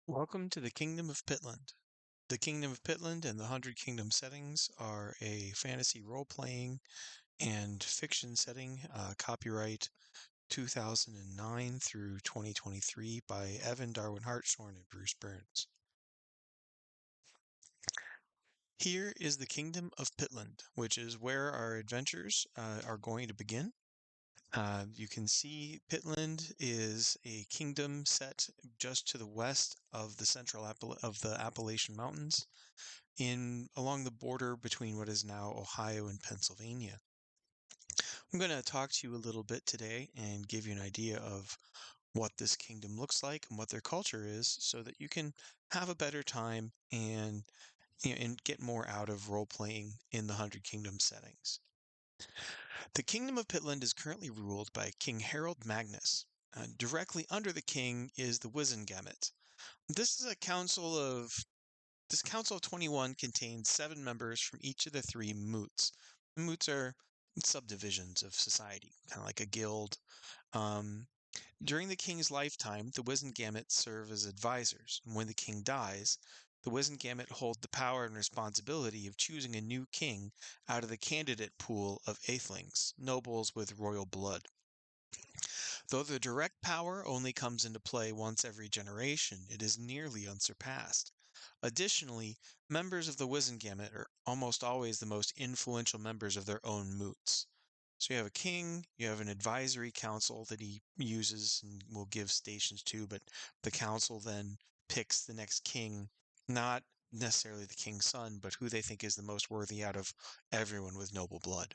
Welcome to the Kingdom of Pittland. The Kingdom of Pittland and the Hundred Kingdom settings are a fantasy role-playing and fiction setting, copyright 2009 through 2023 by Evan Darwin Hartshorn and Bruce Burns. Here is the Kingdom of Pittland, which is where our adventures are going to begin. You can see Pittland is a kingdom set just to the west of the Appalachian Mountains, along the border between what is now Ohio and Pennsylvania. I'm going to talk to you a little bit today and give you an idea of what this kingdom looks like and what their culture is, so that you can have a better time and get more out of role playing in the Hundred Kingdom settings. The Kingdom of Pittland is currently ruled by King Harold Magnus. Directly under the king is the Wizengamot. This is a council of This council of 21 contains 7 members from each of the 3 moots. Moots are subdivisions of society, kind of like a guild. During the king's lifetime, the Wizengamot serve as advisors, and when the king dies, the Wizengamot hold the power and responsibility of choosing a new king out of the candidate pool of Aethelings, nobles with royal blood. Though the direct power only comes into play once every generation, it is nearly unsurpassed. Additionally, members of the Wizengamot are almost always the most influential members of their own moots. So you have a king, you have an advisory council that he uses and will give stations to, but the council then picks the next king, not necessarily the king's son, but who they think is the most worthy out of everyone with noble blood.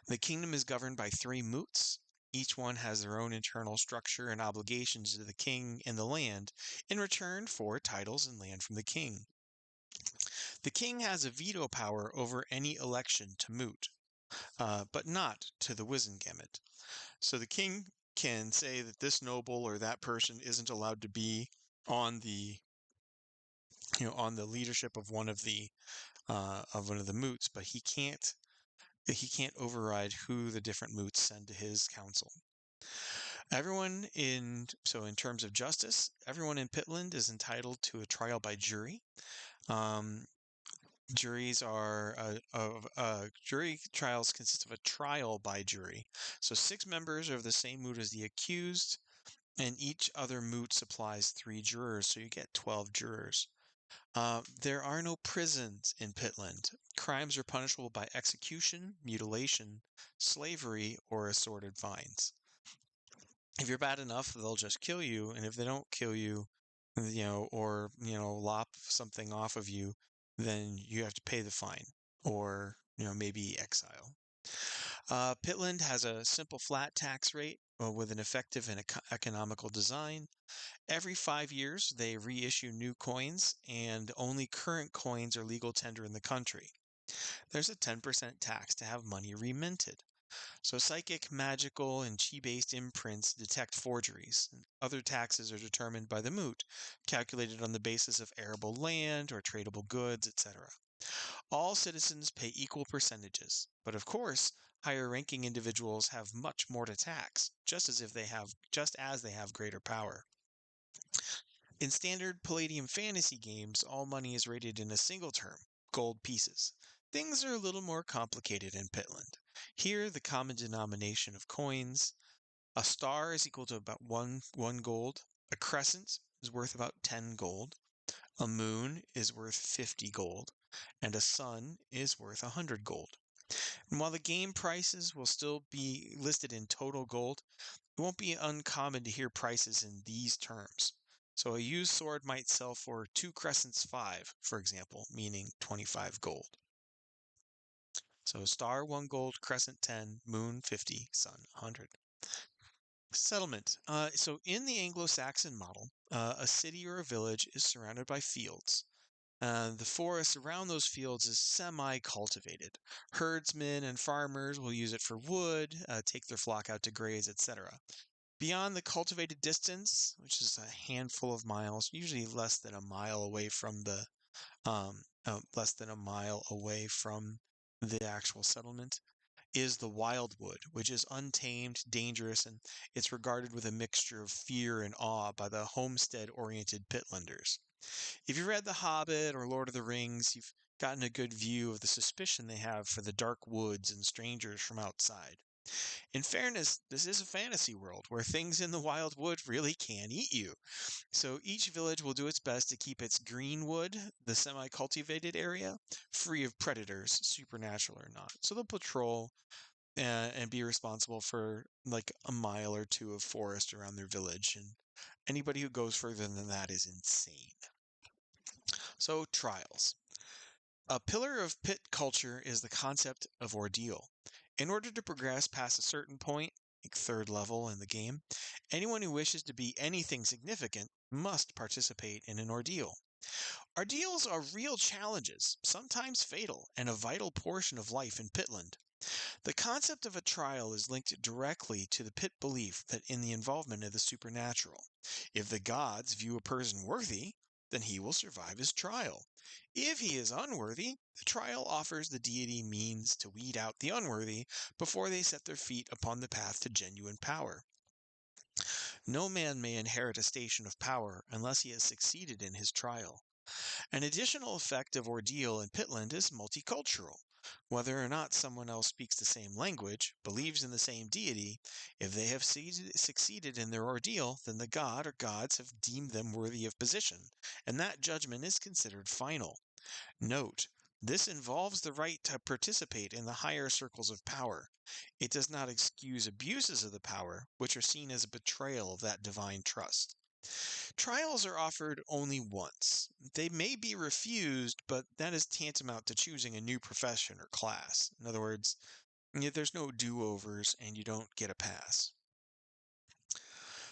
The kingdom is governed by 3 moots. Each one has their own internal structure and obligations to the king and the land in return for titles and land from the king. The king has a veto power over any election to moot, but not to the Wizengamot. So the king can say that this noble or that person isn't allowed to be on the on the leadership of one of the moots, but he can't override who the different moots send to his council. In terms of justice, everyone in Pittland is entitled to a trial by jury. Um, Jury trials consist of a trial by jury. So 6 members are of the same moot as the accused, and each other moot supplies 3 jurors, so you get 12 jurors. There are no prisons in Pittland. Crimes are punishable by execution, mutilation, slavery, or assorted fines. If you're bad enough, they'll just kill you, and if they don't kill you, or lop something off of you, then you have to pay the fine, or maybe exile. Pittland has a simple flat tax rate with an effective and economical design. Every 5 years, they reissue new coins, and only current coins are legal tender in the country. There's a 10% tax to have money reminted. So psychic, magical, and chi-based imprints detect forgeries. Other taxes are determined by the moot, calculated on the basis of arable land or tradable goods, etc. All citizens pay equal percentages, but of course, higher-ranking individuals have much more to tax, just as they have greater power. In standard Palladium fantasy games, all money is rated in a single term, gold pieces. Things are a little more complicated in Pittland. Here, the common denomination of coins, a star is equal to about one gold, a crescent is worth about 10 gold, a moon is worth 50 gold, and a sun is worth 100 gold. And while the game prices will still be listed in total gold, it won't be uncommon to hear prices in these terms. So a used sword might sell for 2 crescents 5, for example, meaning 25 gold. So star 1 gold, crescent 10, moon 50, sun 100. Settlement. So in the Anglo-Saxon model, a city or a village is surrounded by fields. The forest around those fields is semi-cultivated. Herdsmen and farmers will use it for wood, take their flock out to graze, etc. Beyond the cultivated distance, which is a handful of miles, usually less than a mile away from the actual settlement, is the wildwood, which is untamed, dangerous, and it's regarded with a mixture of fear and awe by the homestead-oriented Pittlanders. If you've read The Hobbit or Lord of the Rings, you've gotten a good view of the suspicion they have for the dark woods and strangers from outside. In fairness, this is a fantasy world where things in the wild wood really can eat you. So each village will do its best to keep its greenwood, the semi cultivated area, free of predators, supernatural or not. So they'll patrol and be responsible for like a mile or two of forest around their village. And anybody who goes further than that is insane. So, trials. A pillar of pit culture is the concept of ordeal. In order to progress past a certain point, like third level in the game, anyone who wishes to be anything significant must participate in an ordeal. Ordeals are real challenges, sometimes fatal, and a vital portion of life in Pittland. The concept of a trial is linked directly to the Pitt belief that in the involvement of the supernatural. If the gods view a person worthy, then he will survive his trial. If he is unworthy, the trial offers the deity means to weed out the unworthy before they set their feet upon the path to genuine power. No man may inherit a station of power unless he has succeeded in his trial. An additional effect of ordeal in Pittland is multicultural. Whether or not someone else speaks the same language, believes in the same deity, if they have succeeded in their ordeal, then the god or gods have deemed them worthy of position, and that judgment is considered final. Note, this involves the right to participate in the higher circles of power. It does not excuse abuses of the power, which are seen as a betrayal of that divine trust. Trials are offered only once. They may be refused, but that is tantamount to choosing a new profession or class. In other words, there's no do-overs and you don't get a pass.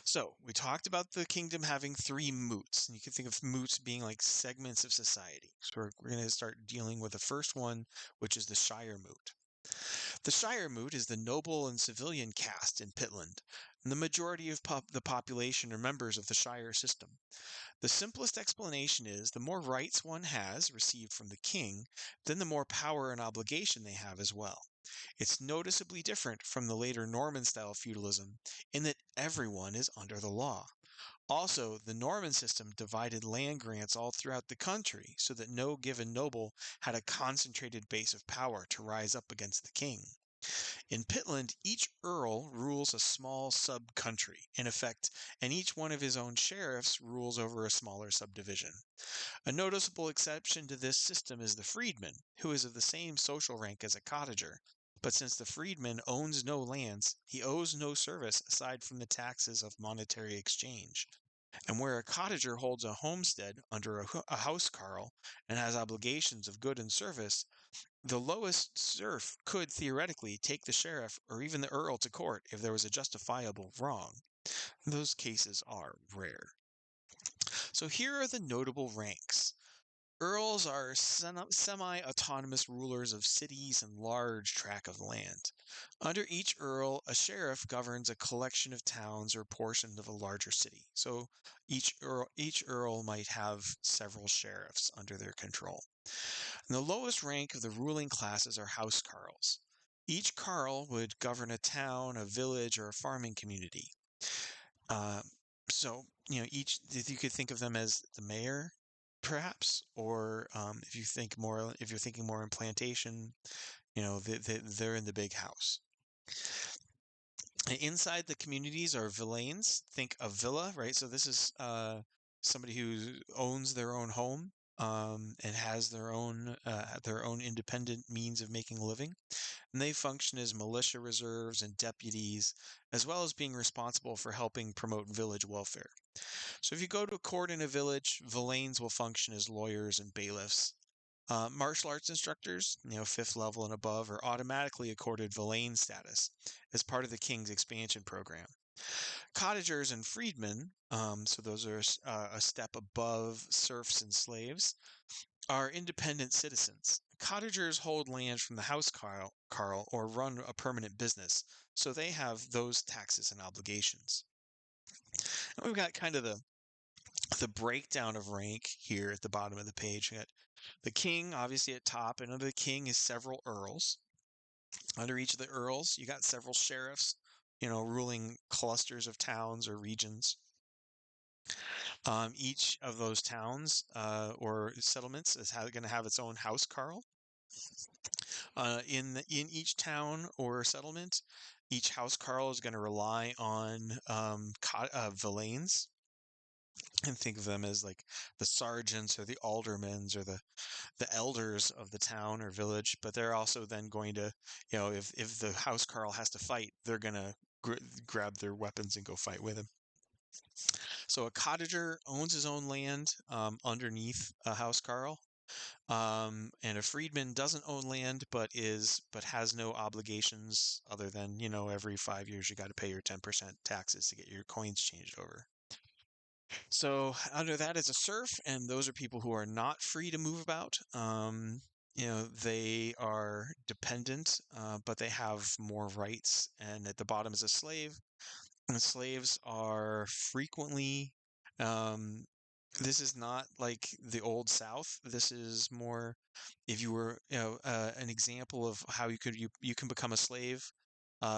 So, we talked about the kingdom having three moots, and you can think of moots being like segments of society. So, we're going to start dealing with the first one, which is the Shire moot. The Shire moot is the noble and civilian caste in Pittland, and the majority of the population are members of the Shire system. The simplest explanation is the more rights one has received from the king, then the more power and obligation they have as well. It's noticeably different from the later Norman style feudalism in that everyone is under the law. Also, the Norman system divided land grants all throughout the country so that no given noble had a concentrated base of power to rise up against the king. In Pittland, each earl rules a small sub-country, in effect, and each one of his own sheriffs rules over a smaller subdivision. A noticeable exception to this system is the freedman, who is of the same social rank as a cottager. But since the freedman owns no lands, he owes no service aside from the taxes of monetary exchange. And where a cottager holds a homestead under a housecarl and has obligations of good and service, the lowest serf could theoretically take the sheriff or even the earl to court if there was a justifiable wrong. Those cases are rare. So here are the notable ranks. Earls are semi-autonomous rulers of cities and large tract of land. Under each earl, a sheriff governs a collection of towns or portions of a larger city. So each earl might have several sheriffs under their control. And the lowest rank of the ruling classes are housecarls. Each carl would govern a town, a village, or a farming community. Uh, so, each, if you could think of them as the mayor, perhaps, or if you're thinking more in plantation, they're in the big house. Inside the communities are villains. Think a villa, right? So this is somebody who owns their own home and has their own independent means of making a living. And they function as militia reserves and deputies, as well as being responsible for helping promote village welfare. So if you go to a court in a village, villains will function as lawyers and bailiffs. Martial arts instructors, 5th level and above, are automatically accorded villain status as part of the king's expansion program. Cottagers and freedmen, so those are a step above serfs and slaves, are independent citizens. Cottagers hold land from the housecarl or run a permanent business, so they have those taxes and obligations. And we've got kind of the breakdown of rank here at the bottom of the page. We got the king, obviously at top, and under the king is several earls. Under each of the earls, you got several sheriffs, ruling clusters of towns or regions. Each of those towns or settlements is going to have its own house carl. In each town or settlement, each house carl is going to rely on villeins, and think of them as like the sergeants or the aldermen or the elders of the town or village. But they're also then going to, if the house carl has to fight, they're going to grab their weapons and go fight with him. So a cottager owns his own land underneath a house carl. And a freedman doesn't own land, but has no obligations other than, every 5 years you got to pay your 10% taxes to get your coins changed over. So under that is a serf, and those are people who are not free to move about. They are dependent, but they have more rights. And at the bottom is a slave. And slaves are frequently, um, this is not like the old South. This is more, if you were, an example of how you can become a slave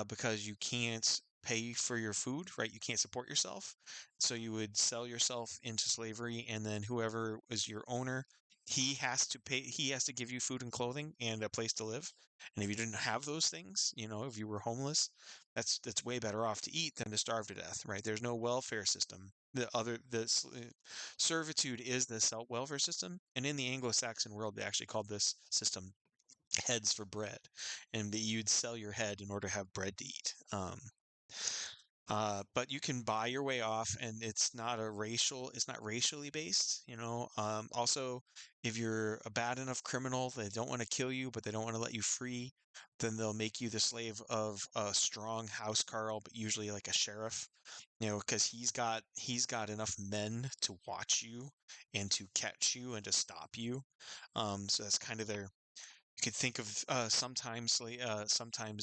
because you can't pay for your food, right? You can't support yourself. So you would sell yourself into slavery, and then whoever was your owner, he has to give you food and clothing and a place to live. And if you didn't have those things, if you were homeless, that's way better off to eat than to starve to death, right? There's no welfare system. Servitude is the welfare system, and in the Anglo-Saxon world, they actually called this system heads for bread, and that you'd sell your head in order to have bread to eat. But you can buy your way off, and it's not racially based. Also, if you're a bad enough criminal, they don't want to kill you, but they don't want to let you free, then they'll make you the slave of a strong house carl, but usually like a sheriff, because he's got enough men to watch you and to catch you and to stop you. So that's kind of their you could think of sometimes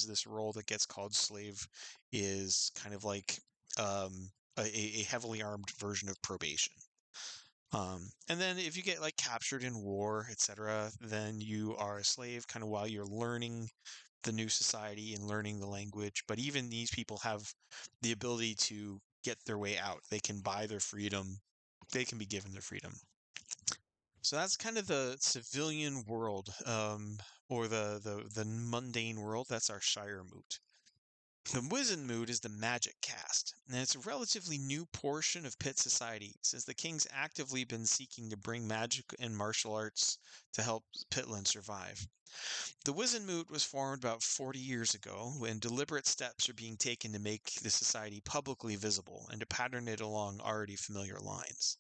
this role that gets called slave is kind of like a heavily armed version of probation. And then if you get like captured in war, etc., then you are a slave kind of while you're learning the new society and learning the language. But even these people have the ability to get their way out. They can buy their freedom. They can be given their freedom. So that's kind of the civilian world, or the mundane world. That's our Shire moot. The Wizen moot is the magic caste, and it's a relatively new portion of Pitt society, since the king's actively been seeking to bring magic and martial arts to help Pittland survive. The Wizen moot was formed about 40 years ago, when deliberate steps are being taken to make the society publicly visible and to pattern it along already familiar lines.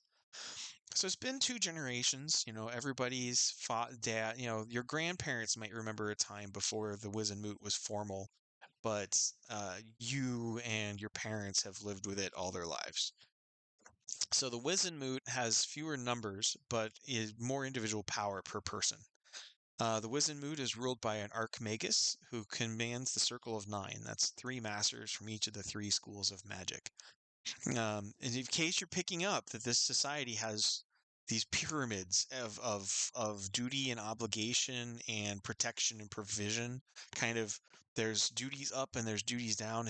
So it's been two generations. Everybody's dad. Your grandparents might remember a time before the Wiz and Moot was formal, but you and your parents have lived with it all their lives. So the Wiz and Moot has fewer numbers, but is more individual power per person. The Wiz and Moot is ruled by an Archmagus who commands the Circle of Nine. That's three masters from each of the three schools of magic. And in case you're picking up that this society has these pyramids of duty and obligation and protection and provision, kind of there's duties up and there's duties down.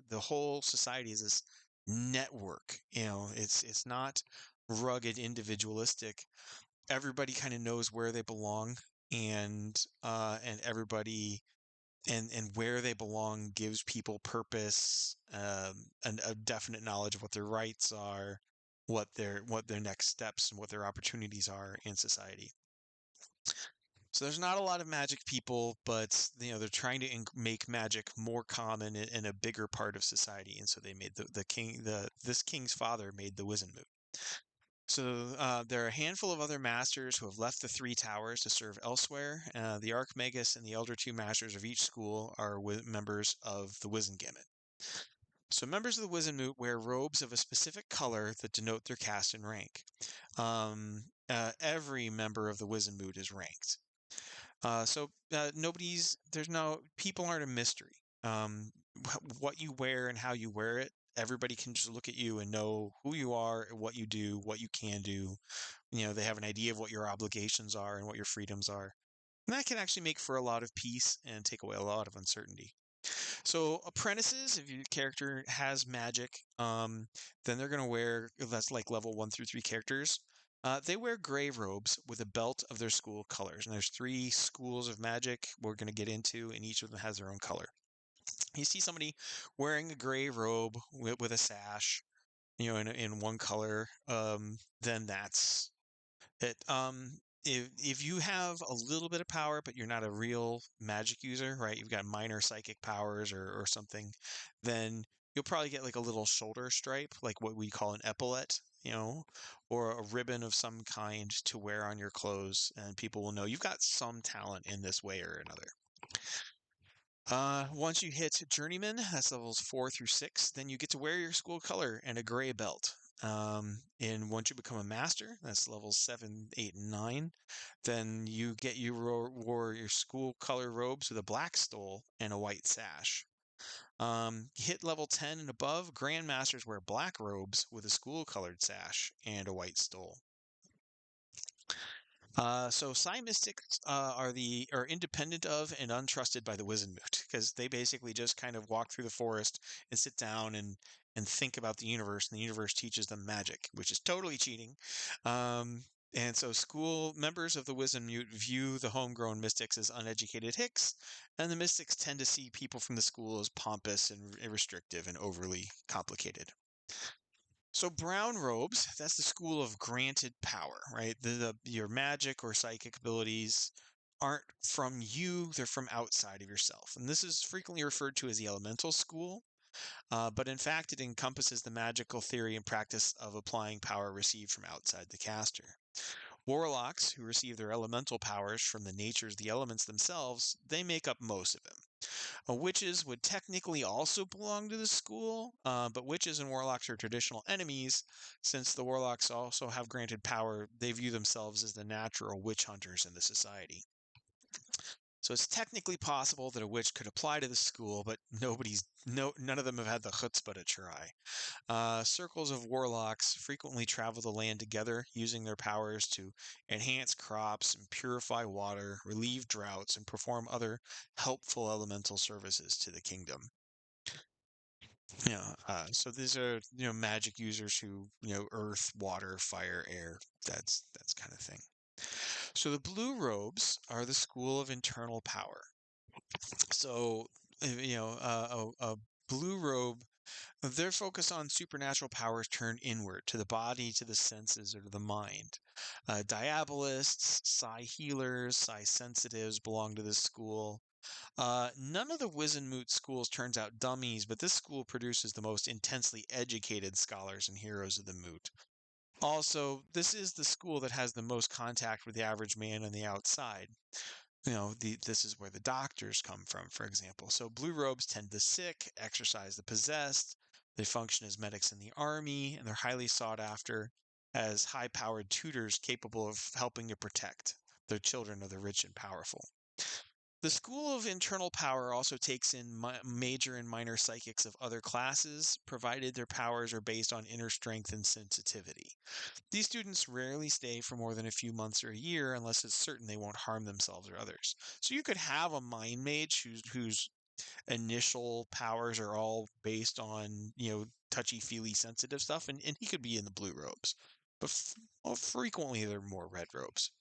The whole society is this network. It's not rugged individualistic. Everybody kind of knows where they belong, and everybody and where they belong gives people purpose, and a definite knowledge of what their rights are, what their next steps and what their opportunities are in society. So there's not a lot of magic people, but they're trying to make magic more common in a bigger part of society, and so they made this king's father made the Wizenmoot. So there are a handful of other masters who have left the three towers to serve elsewhere. The Archmagus and the elder two masters of each school are members of the Wizengamot. So members of the Wizenmoot wear robes of a specific color that denote their caste and rank. Every member of the Wizenmoot is ranked. People aren't a mystery. What you wear and how you wear it, everybody can just look at you and know who you are, what you do, what you can do. They have an idea of what your obligations are and what your freedoms are. And that can actually make for a lot of peace and take away a lot of uncertainty. So apprentices, if your character has magic, then they're gonna wear that's like level 1 through 3 characters. They wear gray robes with a belt of their school colors, and there's 3 schools of magic we're gonna get into, and each of them has their own color. You see somebody wearing a gray robe with a sash, in one color, then that's it. If you have a little bit of power, but you're not a real magic user, right? You've got minor psychic powers or something, then you'll probably get like a little shoulder stripe, like what we call an epaulette, or a ribbon of some kind to wear on your clothes, and people will know you've got some talent in this way or another. Once you hit journeyman, that's levels 4 through 6, then you get to wear your school color and a gray belt. And once you become a master, that's levels 7, 8, and 9, then wore your school color robes with a black stole and a white sash. Hit level 10 and above, grandmasters wear black robes with a school colored sash and a white stole. So Psi Mystics are independent of and untrusted by the Wizenmoot because they basically just kind of walk through the forest and sit down and think about the universe, and the universe teaches them magic, which is totally cheating. And so school members of the Wizenmoot view the homegrown mystics as uneducated hicks, and the mystics tend to see people from the school as pompous and restrictive and overly complicated. So brown robes, that's the school of granted power, right? Your magic or psychic abilities aren't from you, they're from outside of yourself. And this is frequently referred to as the elemental school, but in fact, it encompasses the magical theory and practice of applying power received from outside the caster. Warlocks, who receive their elemental powers from the natures of the elements themselves, they make up most of them. Witches would technically also belong to the school, but witches and warlocks are traditional enemies. Since the warlocks also have granted power, they view themselves as the natural witch hunters in the society. So it's technically possible that a witch could apply to the school, but none of them have had the chutzpah to try. Circles of warlocks frequently travel the land together, using their powers to enhance crops and purify water, relieve droughts, and perform other helpful elemental services to the kingdom. So these are magic users who earth, water, fire, air. That's kind of thing. So the blue robes are the school of internal power. So a blue robe, they're focused on supernatural powers turned inward to the body, to the senses, or to the mind. Diabolists, psi healers, psi sensitives belong to this school. None of the Wizenmoot schools turns out dummies, but this school produces the most intensely educated scholars and heroes of the Moot. Also, this is the school that has the most contact with the average man on the outside. This is where the doctors come from, for example. So blue robes tend the sick, exorcise the possessed. They function as medics in the army, and they're highly sought after as high-powered tutors capable of helping to protect the children of the rich and powerful. The school of internal power also takes in major and minor psychics of other classes, provided their powers are based on inner strength and sensitivity. These students rarely stay for more than a few months or a year unless it's certain they won't harm themselves or others. So you could have a mind mage whose initial powers are all based on, touchy-feely sensitive stuff, and he could be in the blue robes. But frequently they're more red robes.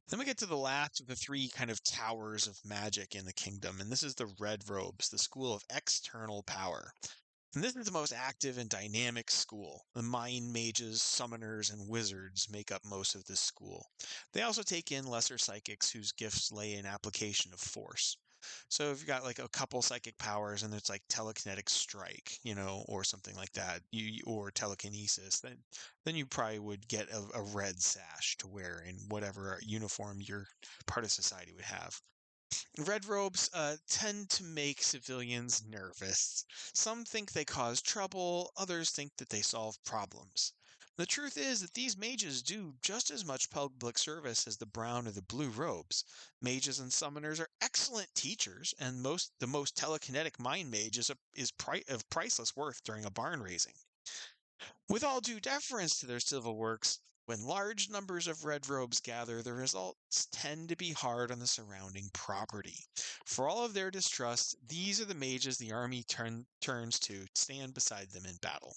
Then we get to the last of the 3 kind of towers of magic in the kingdom, and this is the red robes, the school of external power. And this is the most active and dynamic school. The mind mages, summoners, and wizards make up most of this school. They also take in lesser psychics whose gifts lay in application of force. So if you've got like a couple psychic powers and it's like telekinetic strike, or something like that, or telekinesis, then you probably would get a red sash to wear in whatever uniform your part of society would have. Red robes tend to make civilians nervous. Some think they cause trouble, others think that they solve problems. The truth is that these mages do just as much public service as the brown or the blue robes. Mages and summoners are excellent teachers, and the most telekinetic mind mage is of priceless worth during a barn raising. With all due deference to their civil works, When large numbers of red robes gather, the results tend to be hard on the surrounding property. For all of their distrust, these are the mages the army turns to stand beside them in battle.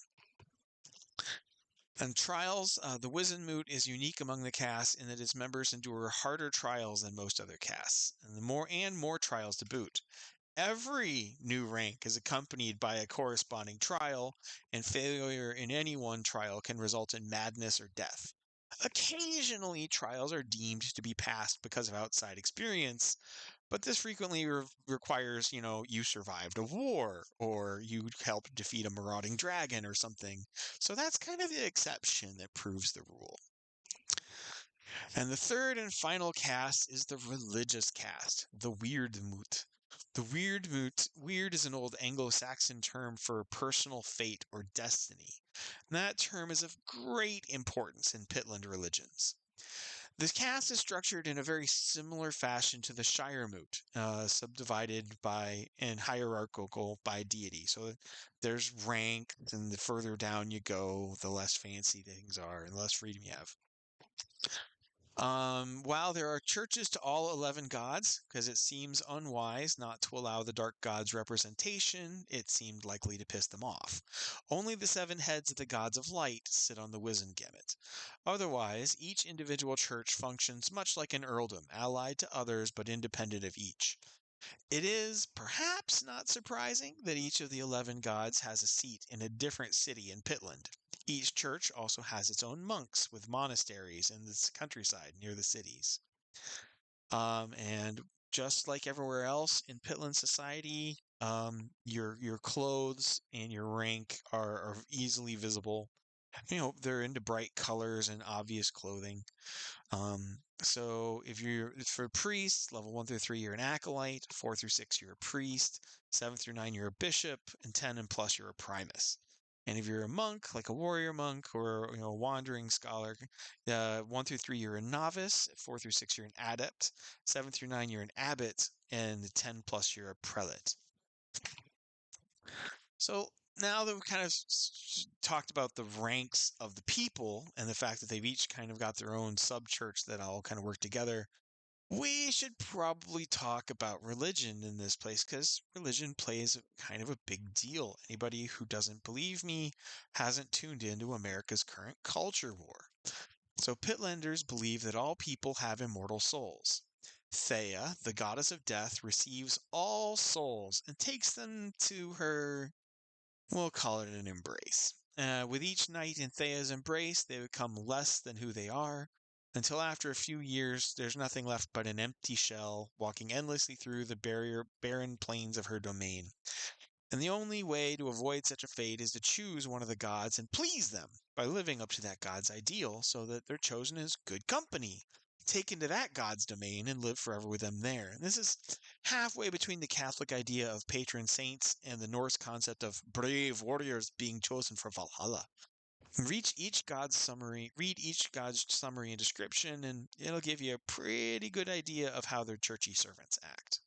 And trials, the Wizenmoot is unique among the casts in that its members endure harder trials than most other casts, and more trials to boot. Every new rank is accompanied by a corresponding trial, and failure in any one trial can result in madness or death. Occasionally, trials are deemed to be passed because of outside experience, but this frequently requires, you survived a war or you helped defeat a marauding dragon or something. So that's kind of the exception that proves the rule. And the third and final caste is the religious caste, the Weirdmoot. The weird is an old Anglo-Saxon term for personal fate or destiny. And that term is of great importance in Pittland religions. The caste is structured in a very similar fashion to the Shiremoot, subdivided by and hierarchical by deity. So there's rank, and the further down you go, the less fancy things are, and the less freedom you have. While there are churches to all 11 gods, because it seems unwise not to allow the dark gods representation, it seemed likely to piss them off. Only the 7 heads of the gods of light sit on the Wizengamot. Otherwise, each individual church functions much like an earldom, allied to others but independent of each. It is perhaps not surprising that each of the 11 gods has a seat in a different city in Pittland. Each church also has its own monks with monasteries in the countryside near the cities. And just like everywhere else in Pittland society, your clothes and your rank are easily visible. They're into bright colors and obvious clothing. So if you're for priests, level 1 through 3, you're an acolyte. 4 through 6, you're a priest. 7 through 9, you're a bishop, and 10 and plus, you're a primus. And if you're a monk, like a warrior monk or a wandering scholar, 1 through 3, you're a novice. 4 through 6, you're an adept. 7 through 9, you're an abbot, and 10 plus, you're a prelate. So now that we've kind of talked about the ranks of the people and the fact that they've each kind of got their own sub-church that all kind of work together, we should probably talk about religion in this place because religion plays kind of a big deal. Anybody who doesn't believe me hasn't tuned into America's current culture war. So Pittlanders believe that all people have immortal souls. Thea, the goddess of death, receives all souls and takes them to her, we'll call it an embrace. With each night in Thea's embrace, they become less than who they are, until after a few years, there's nothing left but an empty shell, walking endlessly through the barren plains of her domain. And the only way to avoid such a fate is to choose one of the gods and please them by living up to that god's ideal so that they're chosen as good company. Take into that god's domain and live forever with them there. And this is halfway between the Catholic idea of patron saints and the Norse concept of brave warriors being chosen for Valhalla. Read each god's summary and description, and it'll give you a pretty good idea of how their churchy servants act.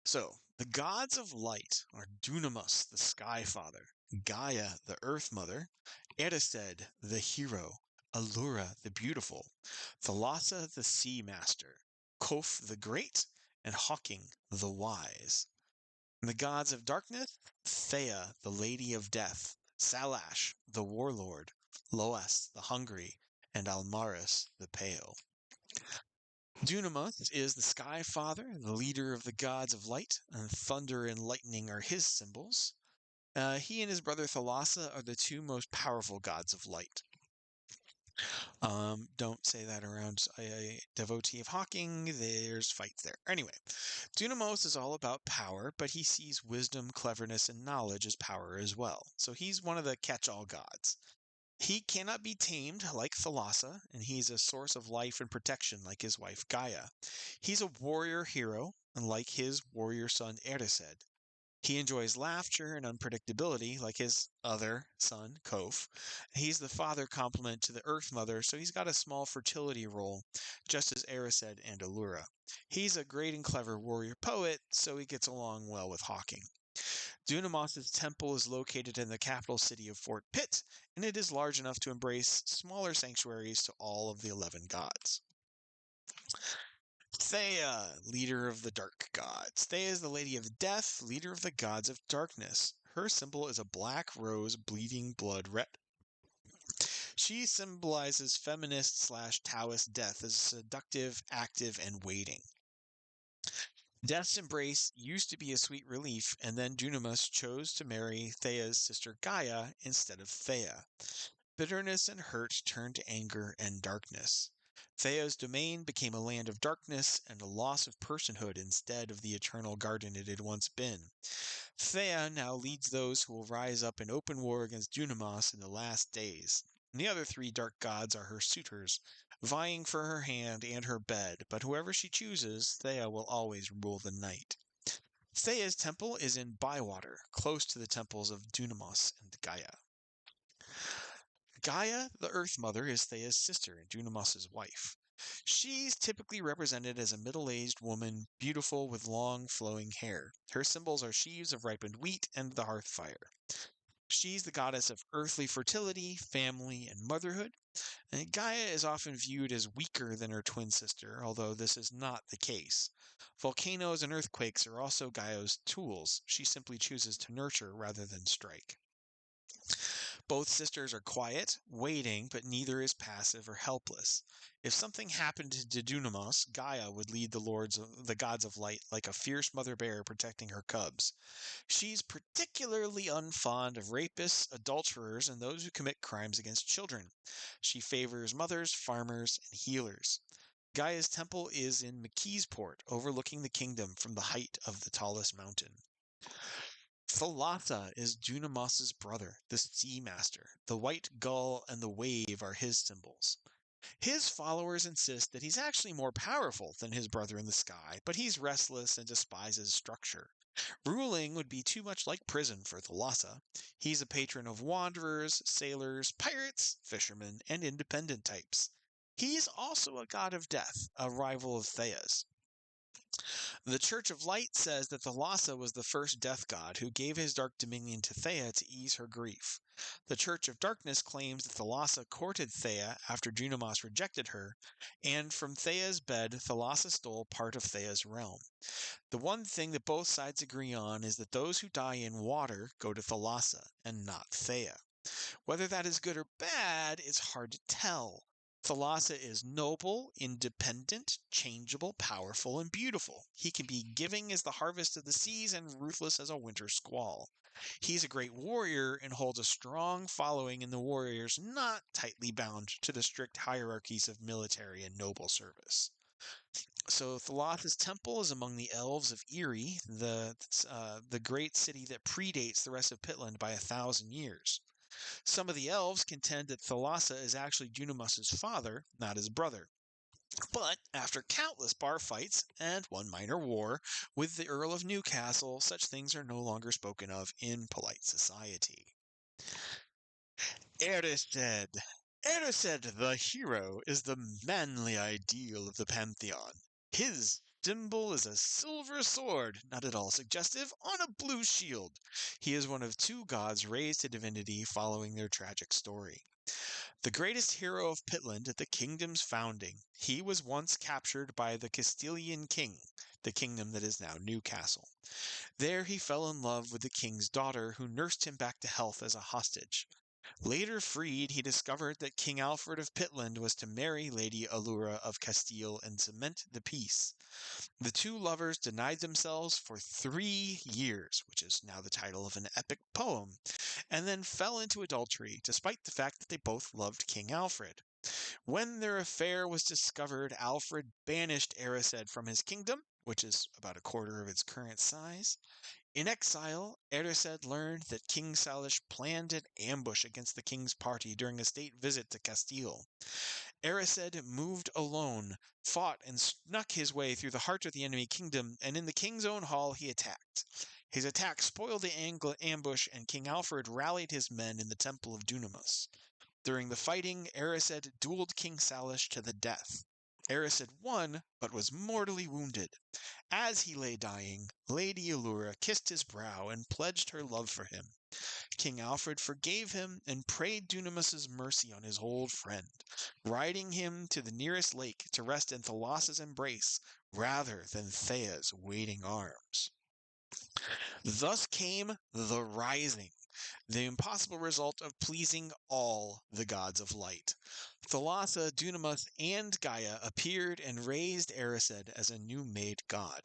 So, the gods of light are Dunamis, the Sky Father, Gaia, the Earth Mother, Erised, the Hero, Allura, the Beautiful, Thalassa, the Sea Master, Kof, the Great, and Hawking, the Wise. And the gods of darkness, Thea, the Lady of Death, Salash, the Warlord, Loas, the Hungry, and Almaris, the Pale. Dunamis is the Sky Father, the leader of the gods of light, and thunder and lightning are his symbols. He and his brother Thalassa are the 2 most powerful gods of light. Don't say that around a devotee of Hawking. There's fights there. Anyway, Dunamis is all about power, but he sees wisdom, cleverness, and knowledge as power as well. So he's one of the catch-all gods. He cannot be tamed like Thalassa, and he's a source of life and protection like his wife Gaia. He's a warrior hero, unlike his warrior son Erised. He enjoys laughter and unpredictability like his other son, Kof. He's the father complement to the Earth Mother, so he's got a small fertility role, just as Erised and Allura. He's a great and clever warrior poet, so he gets along well with Hawking. Dunamis' temple is located in the capital city of Fort Pitt, and it is large enough to embrace smaller sanctuaries to all of the 11 gods. Thea, leader of the dark gods. Thea is the lady of death, leader of the gods of darkness. Her symbol is a black rose bleeding blood red. She symbolizes feminist / Taoist death as seductive, active, and waiting. Death's embrace used to be a sweet relief, and then Dunamis chose to marry Thea's sister Gaia instead of Thea. Bitterness and hurt turned to anger and darkness. Thea's domain became a land of darkness and a loss of personhood instead of the eternal garden it had once been. Thea now leads those who will rise up in open war against Dunamis in the last days. And the other 3 dark gods are her suitors, vying for her hand and her bed, but whoever she chooses, Thea will always rule the night. Thea's temple is in Bywater, close to the temples of Dunamis and Gaia. Gaia, the Earth Mother, is Thea's sister and Dunamis' wife. She's typically represented as a middle-aged woman, beautiful with long, flowing hair. Her symbols are sheaves of ripened wheat and the hearth fire. She's the goddess of earthly fertility, family, and motherhood. And Gaia is often viewed as weaker than her twin sister, although this is not the case. Volcanoes and earthquakes are also Gaia's tools. She simply chooses to nurture rather than strike. Both sisters are quiet, waiting, but neither is passive or helpless. If something happened to Dunamis, Gaia would lead the gods of light like a fierce mother bear protecting her cubs. She's particularly unfond of rapists, adulterers, and those who commit crimes against children. She favors mothers, farmers, and healers. Gaia's temple is in McKeesport, overlooking the kingdom from the height of the tallest mountain. Thalassa is Dunamis' brother, the Sea Master. The white gull and the wave are his symbols. His followers insist that he's actually more powerful than his brother in the sky, but he's restless and despises structure. Ruling would be too much like prison for Thalassa. He's a patron of wanderers, sailors, pirates, fishermen, and independent types. He's also a god of death, a rival of Thea's. The Church of Light says that Thalassa was the first death god who gave his dark dominion to Thea to ease her grief. The Church of Darkness claims that Thalassa courted Thea after Dunamis rejected her, and from Thea's bed, Thalassa stole part of Thea's realm. The one thing that both sides agree on is that those who die in water go to Thalassa and not Thea. Whether that is good or bad is hard to tell. Thalassa is noble, independent, changeable, powerful, and beautiful. He can be giving as the harvest of the seas and ruthless as a winter squall. He's a great warrior and holds a strong following in the warriors not tightly bound to the strict hierarchies of military and noble service. So Thalassa's temple is among the elves of Erie, the great city that predates the rest of Pittland by 1,000 years. Some of the elves contend that Thalassa is actually Dunamis' father, not his brother. But after countless bar fights and one minor war with the Earl of Newcastle, such things are no longer spoken of in polite society. Erised. Erised, the hero, is the manly ideal of the pantheon. His symbol is a silver sword, not at all suggestive, on a blue shield. He is one of 2 gods raised to divinity following their tragic story. The greatest hero of Pittland at the kingdom's founding, he was once captured by the Castilian king, the kingdom that is now Newcastle. There he fell in love with the king's daughter, who nursed him back to health as a hostage. Later freed, he discovered that King Alfred of Pittland was to marry Lady Allura of Castile and cement the peace. The 2 lovers denied themselves for 3 years, which is now the title of an epic poem, and then fell into adultery, despite the fact that they both loved King Alfred. When their affair was discovered, Alfred banished Erised from his kingdom, which is about a quarter of its current size. In exile, Erised learned that King Salish planned an ambush against the king's party during a state visit to Castile. Erised moved alone, fought and snuck his way through the heart of the enemy kingdom, and in the king's own hall he attacked. His attack spoiled the ambush, and King Alfred rallied his men in the temple of Dunamis. During the fighting, Erised dueled King Salish to the death. Erised won, but was mortally wounded. As he lay dying, Lady Allura kissed his brow and pledged her love for him. King Alfred forgave him and prayed Dunamis's mercy on his old friend, riding him to the nearest lake to rest in Thalassa's embrace rather than Thea's waiting arms. Thus came the Rising, the impossible result of pleasing all the gods of light. Thalassa, Dunamis, and Gaia appeared and raised Erised as a new made god.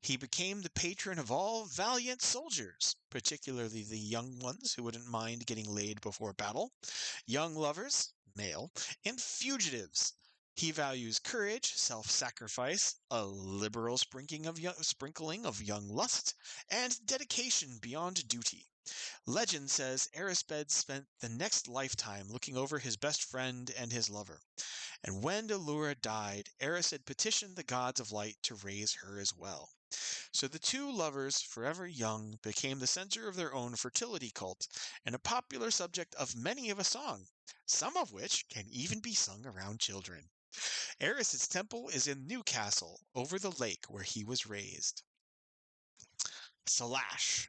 He became the patron of all valiant soldiers, particularly the young ones who wouldn't mind getting laid before battle, young lovers, male, and fugitives. He values courage, self-sacrifice, a liberal sprinkling of young lust, and dedication beyond duty. Legend says Erisbed spent the next lifetime looking over his best friend and his lover. And when Allura died, Erised petitioned the gods of light to raise her as well. So the two lovers, forever young, became the center of their own fertility cult and a popular subject of many of a song, some of which can even be sung around children. Eris's temple is in Newcastle, over the lake where he was raised. Salash.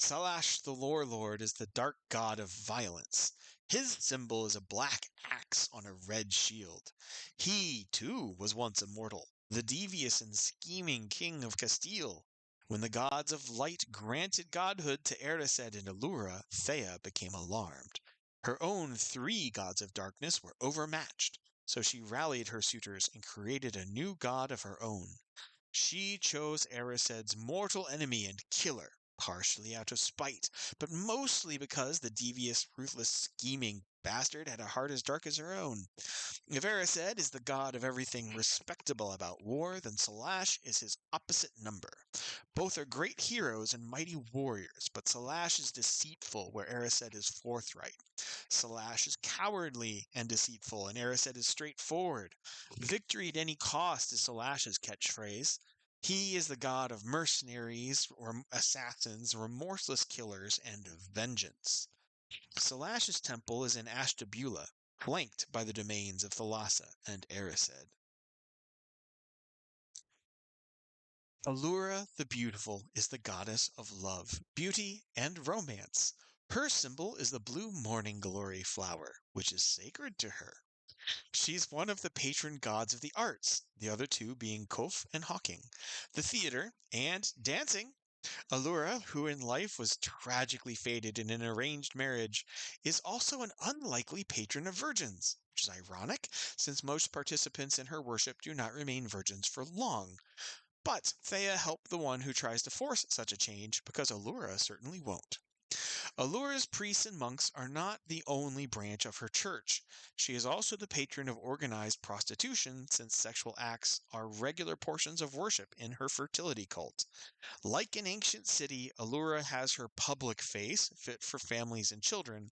Salash, the Lore Lord, is the dark god of violence. His symbol is a black axe on a red shield. He, too, was once immortal, the devious and scheming king of Castile. When the gods of light granted godhood to Erised and Allura, Thea became alarmed. Her own three gods of darkness were overmatched, so she rallied her suitors and created a new god of her own. She chose Erised's mortal enemy and killer, partially out of spite, but mostly because the devious, ruthless, scheming bastard had a heart as dark as her own. If Erised is the god of everything respectable about war, then Salash is his opposite number. Both are great heroes and mighty warriors, but Salash is deceitful where Erised is forthright. Salash is cowardly and deceitful, and Erised is straightforward. Victory at any cost is Salash's catchphrase. He is the god of mercenaries, or assassins, remorseless killers, and vengeance. Salash's temple is in Ashtabula, flanked by the domains of Thalassa and Erised. Allura the Beautiful is the goddess of love, beauty, and romance. Her symbol is the blue morning glory flower, which is sacred to her. She's one of the patron gods of the arts, the other two being Kof and Hawking, the theater, and dancing. Allura, who in life was tragically fated in an arranged marriage, is also an unlikely patron of virgins, which is ironic since most participants in her worship do not remain virgins for long. But Thea helped the one who tries to force such a change because Allura certainly won't. Allura's priests and monks are not the only branch of her church. She is also the patron of organized prostitution, since sexual acts are regular portions of worship in her fertility cult. Like an ancient city, Allura has her public face, fit for families and children.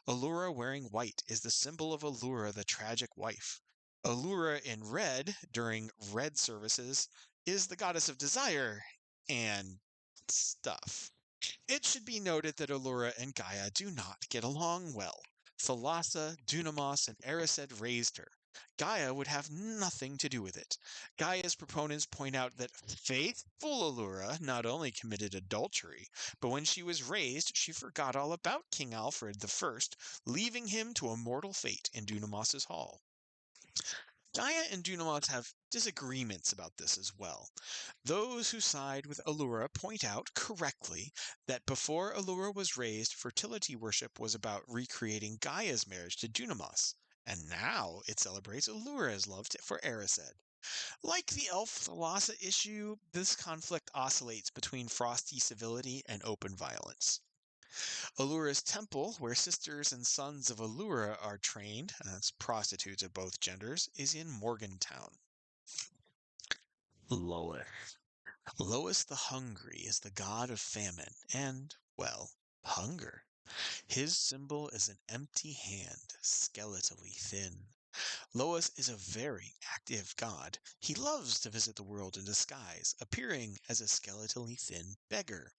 Allura wearing white is the symbol of Allura, the tragic wife. Allura in red, during red services, is the goddess of desire and stuff. It should be noted that Allura and Gaia do not get along well. Thalassa, Dunamos, and Erised raised her. Gaia would have nothing to do with it. Gaia's proponents point out that faithful Allura not only committed adultery, but when she was raised, she forgot all about King Alfred I, leaving him to a mortal fate in Dunamos's hall. Gaia and Dunamos have disagreements about this as well. Those who side with Allura point out correctly that before Allura was raised, fertility worship was about recreating Gaia's marriage to Dunamos, and now it celebrates Allura's love for Erised. Like the elf Thalassa issue, this conflict oscillates between frosty civility and open violence. Allura's temple, where sisters and sons of Allura are trained, as prostitutes of both genders, is in Morgantown. Lois. Lois the Hungry is the god of famine and, well, hunger. His symbol is an empty hand, skeletally thin. Lois is a very active god. He loves to visit the world in disguise, appearing as a skeletally thin beggar.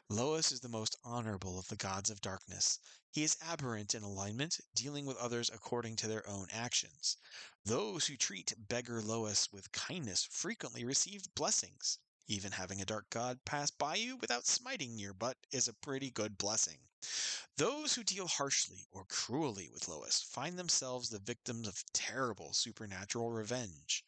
Lois is the most honorable of the gods of darkness. He is aberrant in alignment, dealing with others according to their own actions. Those who treat beggar Lois with kindness frequently receive blessings. Even having a dark god pass by you without smiting your butt is a pretty good blessing. Those who deal harshly or cruelly with Lois find themselves the victims of terrible supernatural revenge.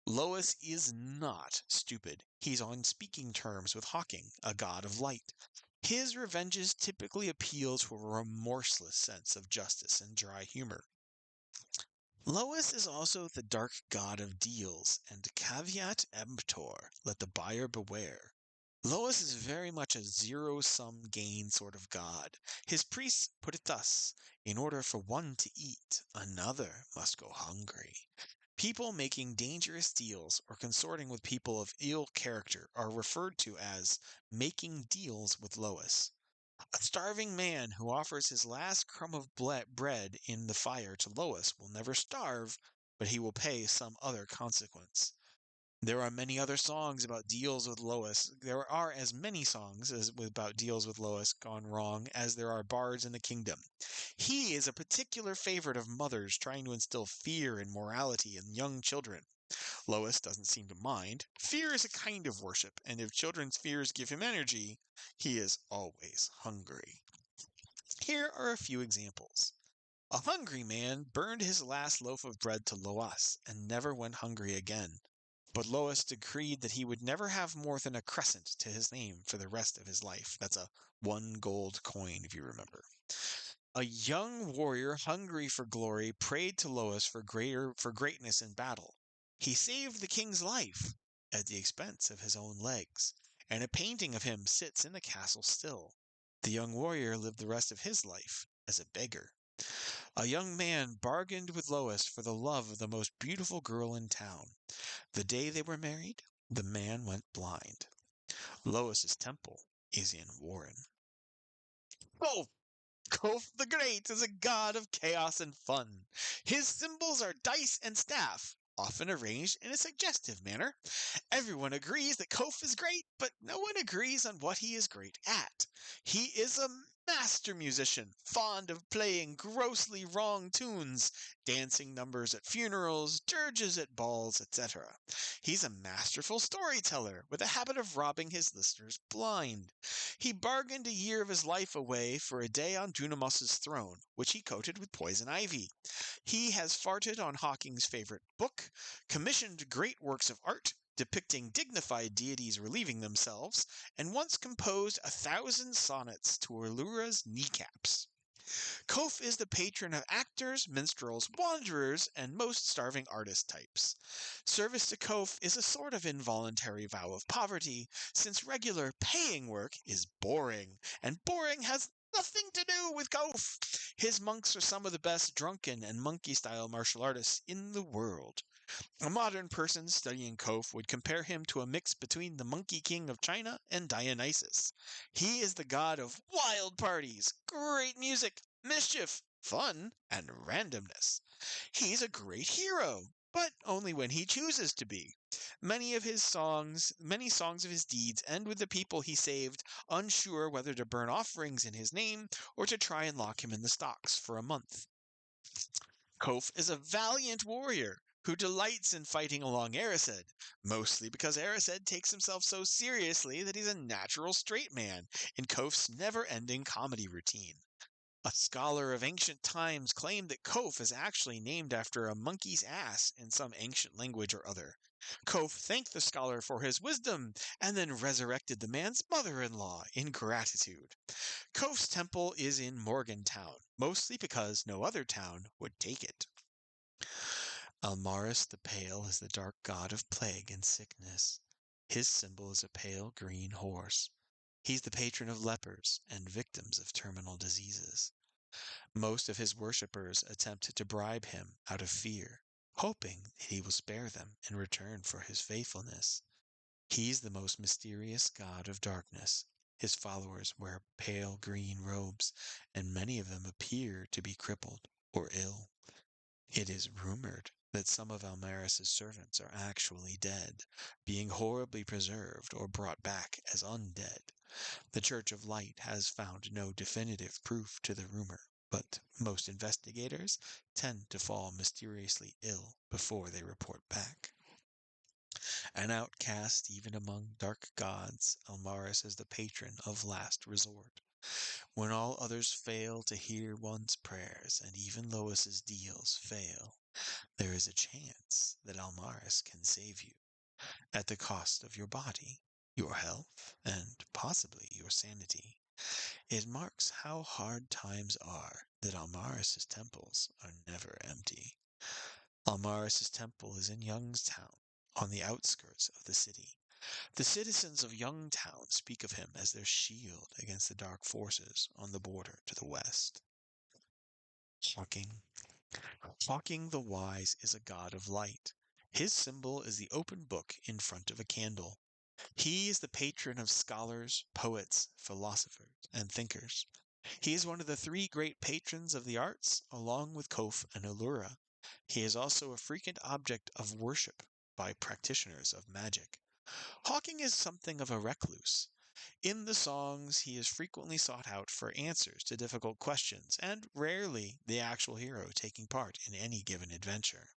Lois is not stupid. He's on speaking terms with Hawking, a god of light. His revenges typically appeal to a remorseless sense of justice and dry humor. Lois is also the dark god of deals, and caveat emptor, let the buyer beware. Lois is very much a zero-sum gain sort of god. His priests put it thus: in order for one to eat, another must go hungry. People making dangerous deals or consorting with people of ill character are referred to as making deals with Lois. A starving man who offers his last crumb of bread in the fire to Lois will never starve, but he will pay some other consequence. There are many other songs about deals with Lois. There are as many songs about deals with Lois gone wrong as there are bards in the kingdom. He is a particular favorite of mothers trying to instill fear and morality in young children. Lois doesn't seem to mind. Fear is a kind of worship, and if children's fears give him energy, he is always hungry. Here are a few examples. A hungry man burned his last loaf of bread to Lois and never went hungry again. But Lois decreed that he would never have more than a crescent to his name for the rest of his life. That's a 1 gold coin, if you remember. A young warrior hungry for glory prayed to Lois for greatness in battle. He saved the king's life at the expense of his own legs, and a painting of him sits in the castle still. The young warrior lived the rest of his life as a beggar. A young man bargained with Lois for the love of the most beautiful girl in town. The day they were married, the man went blind. Lois's temple is in Warren. Oh, Kof the Great is a god of chaos and fun. His symbols are dice and staff, often arranged in a suggestive manner. Everyone agrees that Kof is great, but no one agrees on what he is great at. He is a master musician, fond of playing grossly wrong tunes, dancing numbers at funerals, dirges at balls, etc. He's a masterful storyteller with a habit of robbing his listeners blind. He bargained a year of his life away for a day on Dunamus's throne, which he coated with poison ivy. He has farted on Hawking's favorite book, commissioned great works of art depicting dignified deities relieving themselves, and once composed 1,000 sonnets to Allura's kneecaps. Kof is the patron of actors, minstrels, wanderers, and most starving artist types. Service to Kof is a sort of involuntary vow of poverty, since regular paying work is boring, and boring has nothing to do with Kof. His monks are some of the best drunken and monkey-style martial artists in the world. A modern person studying Kof would compare him to a mix between the Monkey King of China and Dionysus. He is the god of wild parties, great music, mischief, fun, and randomness. He's a great hero, but only when he chooses to be. Many songs of his deeds end with the people he saved unsure whether to burn offerings in his name or to try and lock him in the stocks for a month. Kof is a valiant warrior who delights in fighting along Erised, mostly because Erised takes himself so seriously that he's a natural straight man in Kof's never-ending comedy routine. A scholar of ancient times claimed that Kof is actually named after a monkey's ass in some ancient language or other. Kof thanked the scholar for his wisdom and then resurrected the man's mother-in-law in gratitude. Kof's temple is in Morgantown, mostly because no other town would take it. Almaris the Pale is the dark god of plague and sickness. His symbol is a pale green horse. He's the patron of lepers and victims of terminal diseases. Most of his worshippers attempt to bribe him out of fear, hoping that he will spare them in return for his faithfulness. He's the most mysterious god of darkness. His followers wear pale green robes, and many of them appear to be crippled or ill. It is rumored that some of Almaris's servants are actually dead, being horribly preserved or brought back as undead. The Church of Light has found no definitive proof to the rumor, but most investigators tend to fall mysteriously ill before they report back. An outcast even among dark gods, Almaris is the patron of last resort. When all others fail to hear one's prayers, and even Lois's deals fail, there is a chance that Almaris can save you, at the cost of your body, your health, and possibly your sanity. It marks how hard times are that Almaris's temples are never empty. Almaris's temple is in Youngstown, on the outskirts of the city. The citizens of Youngtown speak of him as their shield against the dark forces on the border to the west. Hawking. Hawking the Wise is a god of light. His symbol is the open book in front of a candle. He is the patron of scholars, poets, philosophers, and thinkers. He is one of the three great patrons of the arts, along with Kof and Allura. He is also a frequent object of worship by practitioners of magic. Hawking is something of a recluse. In the songs, he is frequently sought out for answers to difficult questions, and rarely the actual hero taking part in any given adventure.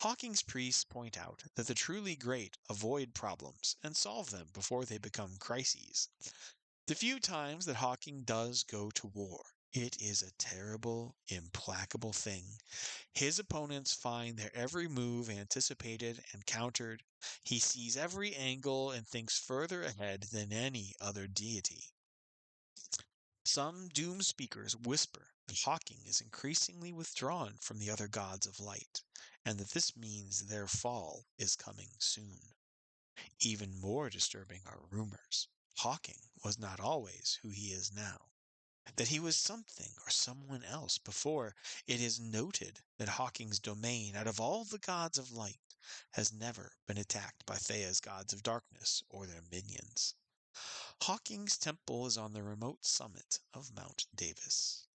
Hawking's priests point out that the truly great avoid problems and solve them before they become crises. The few times that Hawking does go to war, it is a terrible, implacable thing. His opponents find their every move anticipated and countered. He sees every angle and thinks further ahead than any other deity. Some doom speakers whisper that Hawking is increasingly withdrawn from the other gods of light, and that this means their fall is coming soon. Even more disturbing are rumors. Hawking was not always who he is now. That he was something or someone else before. It is noted that Hawking's domain, out of all the gods of light, has never been attacked by Thea's gods of darkness or their minions. Hawking's temple is on the remote summit of Mount Davis.